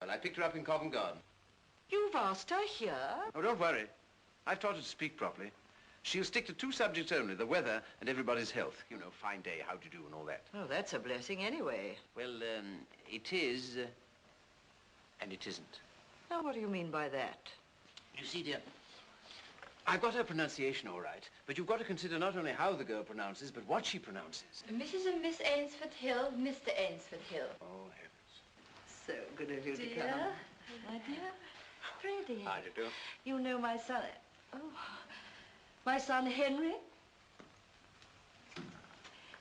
Well, I picked her up in Covent Garden. You've asked her here? Oh, don't worry. I've taught her to speak properly. She'll stick to 2 subjects only, the weather and everybody's health. You know, fine day, how do you do, and all that. Oh, that's a blessing anyway. Well, it is, and it isn't. Now, what do you mean by that? You see, dear, I've got her pronunciation all right, but you've got to consider not only how the girl pronounces, but what she pronounces. Mrs. and Miss Ainsford Hill, Mr. Ainsford Hill. Oh, heavens. So good of you to Dear, come. my dear, Freddie. How do you do? You know my son. Oh, my son Henry.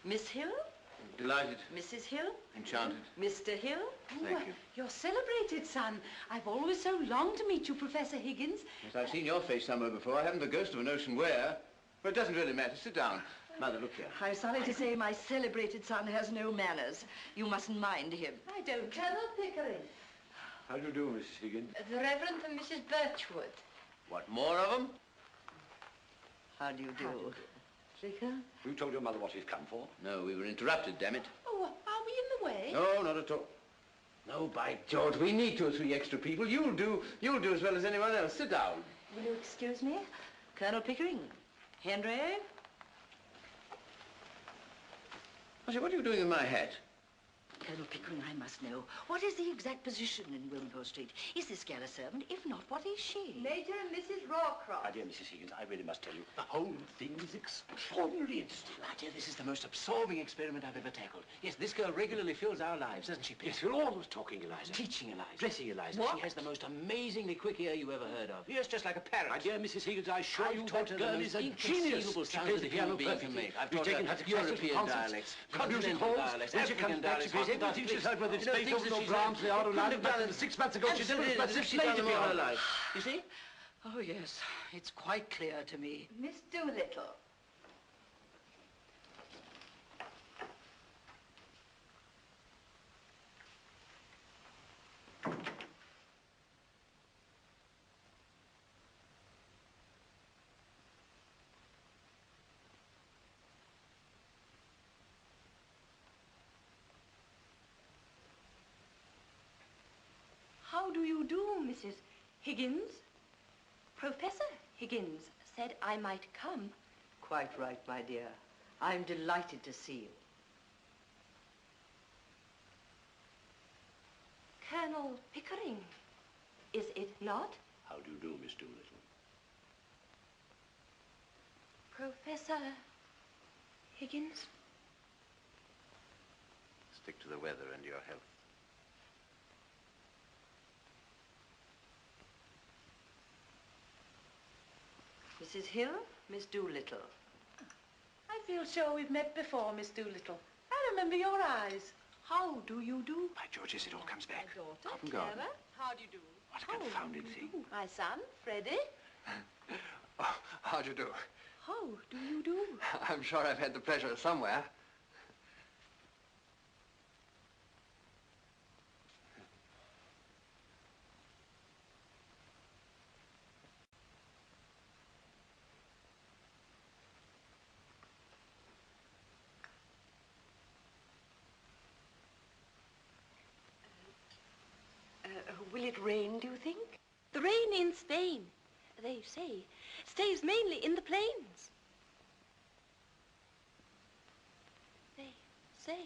Miss Hill. Delighted. Mrs. Hill. Enchanted. Mr. Hill. Thank you. Your celebrated son. I've always so longed to meet you, Professor Higgins. Yes, I've seen your face somewhere before. I haven't the ghost of a notion where. But it doesn't really matter. Sit down. Mother, look here. I'm sorry to say my celebrated son has no manners. You mustn't mind him. I don't. Colonel Pickering. How do you do, Mrs. Higgins? The Reverend and Mrs. Birchwood. What, more of them? How do you do? Vicar? You told your mother what he's come for? No, we were interrupted, damn it. Oh, are we in the way? No, not at all. No, by George, we need 2 or 3 extra people. You'll do as well as anyone else. Sit down. Will you excuse me? Colonel Pickering. Henry? I say, what are you doing with my hat? Colonel Pickering, I must know. What is the exact position in Wimpole Street? Is this gal a servant? If not, what is she? Major and Mrs. Rawcroft. My dear Mrs. Higgins, I really must tell you, the whole thing is extraordinarily interesting. My dear, this is the most absorbing experiment I've ever tackled. Yes, this girl regularly fills our lives, doesn't she, Pete? Yes, you're always talking, Eliza. Teaching Eliza. Dressing Eliza. She has the most amazingly quick ear you ever heard of. Yes, just like a parrot. My dear Mrs. Higgins, I assure you I've taught that her girl the is most a genius. inconceivable She sounds plays that the a human piano being can perfectly. make. I've We've taught taken her her to classical European concerts, dialects, country continental halls. dialects, When she African comes back, she plays dialects, everything. She's heard whether it's you know, Beethoven things or that Brahms, she's the Art of couldn't have done Life. it 6 months ago, she's never Absolutely, but as if she's she'd done played them all her piano. life. You see? Oh, yes. It's quite clear to me. Miss Doolittle. How do you do, Mrs. Higgins? Professor Higgins said I might come. Quite right, my dear. I'm delighted to see you. Colonel Pickering, is it not? How do you do, Miss Doolittle? Professor Higgins? Stick to the weather and your health. Mrs. Hill, Miss Doolittle. I feel sure we've met before, Miss Doolittle. I remember your eyes. How do you do? By George, yes, it all comes back. My daughter, Covent Garden. Clara. How do you do? What a confounded thing. My son, Freddie. Oh, how do you do? How do you do? I'm sure I've had the pleasure somewhere. Will it rain, do you think? The rain in Spain, they say, stays mainly in the plains. They say.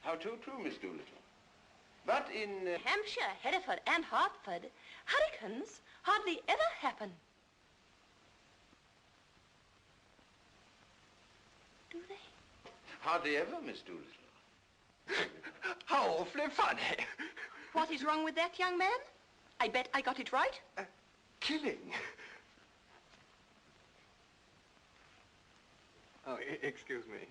How too true, Miss Doolittle. But in... Hampshire, Hereford, and Hartford, hurricanes hardly ever happen. Do they? Hardly ever, Miss Doolittle. How awfully funny. What is wrong with that, young man? I bet I got it right. Killing. Oh, excuse me.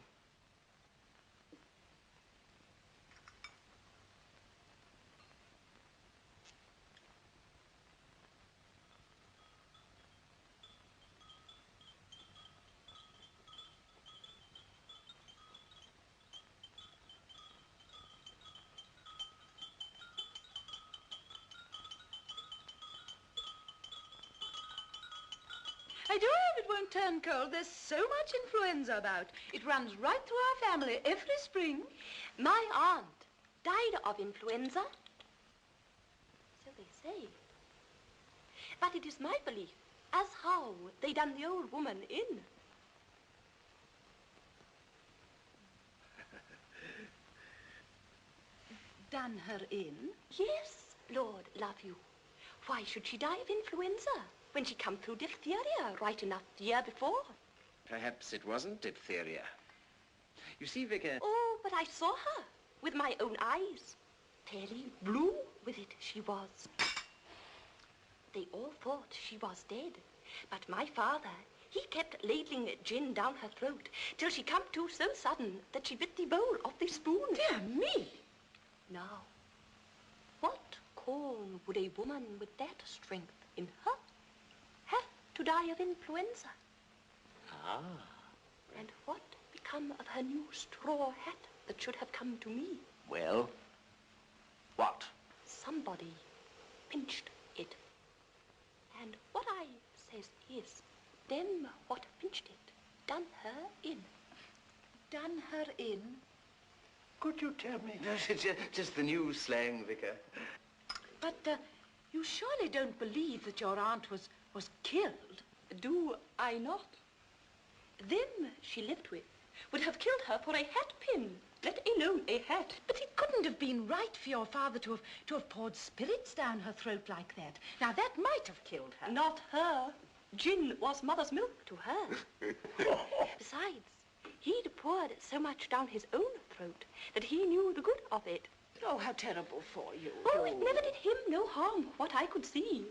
I do hope it won't turn cold. There's so much influenza about. It runs right through our family every spring. My aunt died of influenza. they say. But it is my belief as how they done the old woman in. Done her in? Yes, Lord love you. Why should she die of influenza when she come through diphtheria right enough the year before? Perhaps it wasn't diphtheria. You see, Vicar... Oh, but I saw her with my own eyes. Fairly blue with it she was. They all thought she was dead, but my father, he kept ladling gin down her throat till she come to so sudden that she bit the bowl off the spoon. Dear me! Now, what call would a woman with that strength in her have to die of influenza? Ah. And what become of her new straw hat that should have come to me? Well, what? Somebody pinched it. And what I says is, them what pinched it done her in. Done her in? Could you tell me? No, just the new slang, Vicar. But you surely don't believe that your aunt was killed? Do I not? Them she lived with would have killed her for a hat pin, let alone a hat. But it couldn't have been right for your father to have poured spirits down her throat like that. Now, that might have killed her. Not her. Gin was mother's milk to her. Besides, he'd poured so much down his own throat that he knew the good of it. Oh, how terrible for you. Oh, it never did him no harm, what I could see.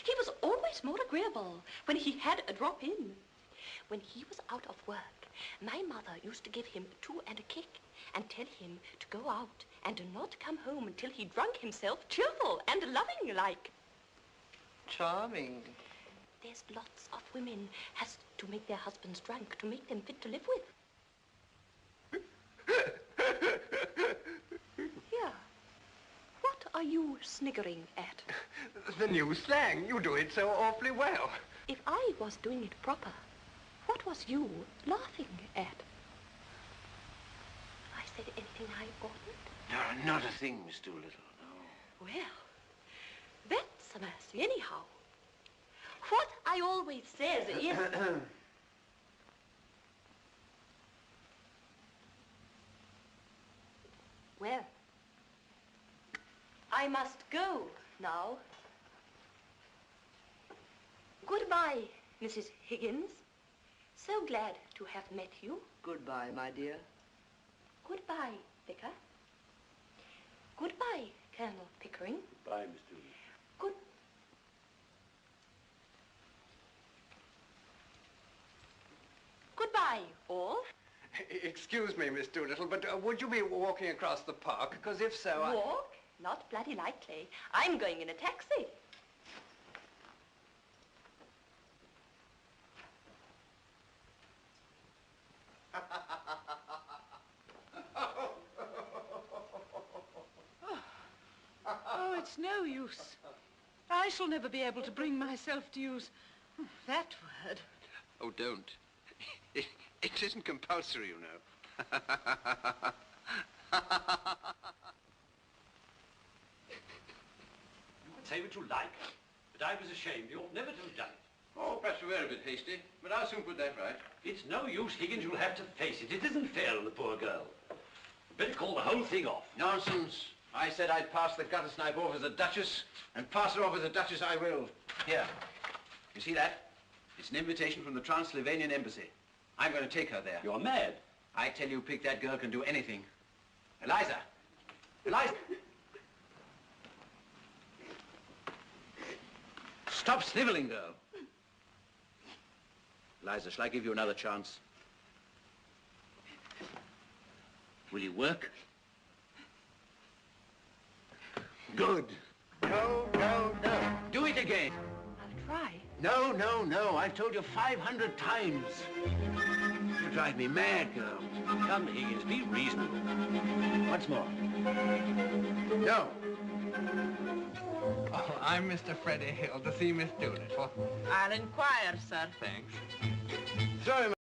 He was always more agreeable when he had a drop in. When he was out of work, my mother used to give him 2 and a kick and tell him to go out and do not come home until he drunk himself cheerful and loving like. Charming. There's lots of women has to make their husbands drunk to make them fit to live with. Here. What are you sniggering at? The new slang. You do it so awfully well. If I was doing it proper, what was you laughing at? I said anything I oughtn't? No, not a thing, Miss Doolittle, no. Well, that's a mercy anyhow. What I always says is... Well, I must go now. Goodbye, Mrs. Higgins. So glad to have met you. Goodbye, my dear. Goodbye, Vicar. Goodbye, Colonel Pickering. Bye, Miss Doolittle. Good... Goodbye, all. Excuse me, Miss Doolittle, but would you be walking across the park? Because if so, Walk? Not bloody likely. I'm going in a taxi. Oh, it's no use. I shall never be able to bring myself to use that word. Oh, don't. It isn't compulsory, you know. You can say what you like, but I was ashamed. You ought never to have done it. Oh, perhaps we were a bit hasty, but I'll soon put that right. It's no use, Higgins. You'll have to face it. It isn't fair on the poor girl. Better call the whole thing off. Nonsense. I said I'd pass the gutter snipe off as a duchess, and pass her off as a duchess I will. Here. You see that? It's an invitation from the Transylvanian Embassy. I'm going to take her there. You're mad. I tell you, Pick, that girl can do anything. Eliza! Eliza! Stop sniveling, girl. Eliza, shall I give you another chance? Will you work? Good. No, no, no. Do it again. I'll try. No, no, no. I've told you 500 times. You drive me mad, girl. Come, Higgins, be reasonable. Once more. No. Oh, I'm Mr. Freddie Hill to see Miss Doolittle. I'll inquire, sir. Thanks. Sorry,